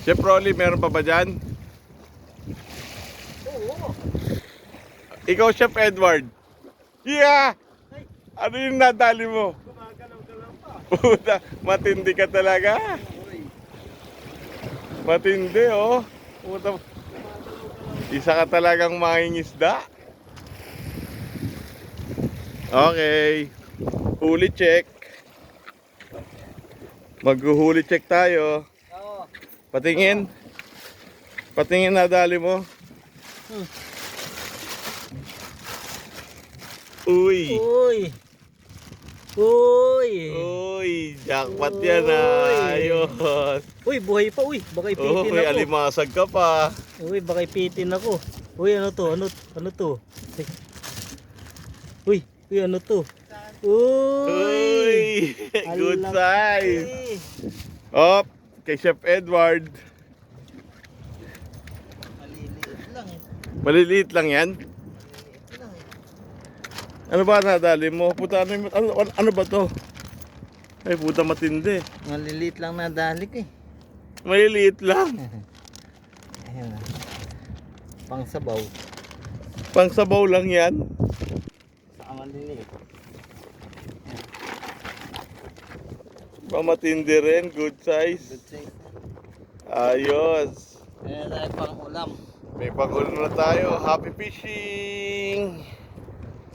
Chef Rolly, meron pa ba dyan? Oo. Ikaw, Chef Edward. Yeah! Ano yung nadali mo? Gumagalaw-galaw pa. Puta, matindi ka talaga. Uy. Matindi, oh. Puta, isa ka talagang mangingisda. Okay. Huli check. Maghuhuli check tayo. Oo. Patingin. Patingin nadali mo. Uy. Uy. Uy. Uy, jackpot yan ah. Ayos. Uy, buhay pa uy. Baka ipitin Uy, ako. alimasag ka pa. Uy, baka ipitin ako. Uy, ano to? Ano to? Uy, ano to? Uy, good size. Op, kay Chef Edward. Maliliit lang eh. Maliliit lang yan. Maliliit lang eh. Ano ba nadali mo? Puta, ano ba to? Ay, puta matindi. Maliliit lang na dalik eh. Maliliit lang. Ayan na. Pang sabaw. Pang sabaw lang yan. Saka maliliit. Pamatindi rin, good size. Good size. Ayos. Ayan tayo pang ulam. May pangulo na tayo. Happy fishing!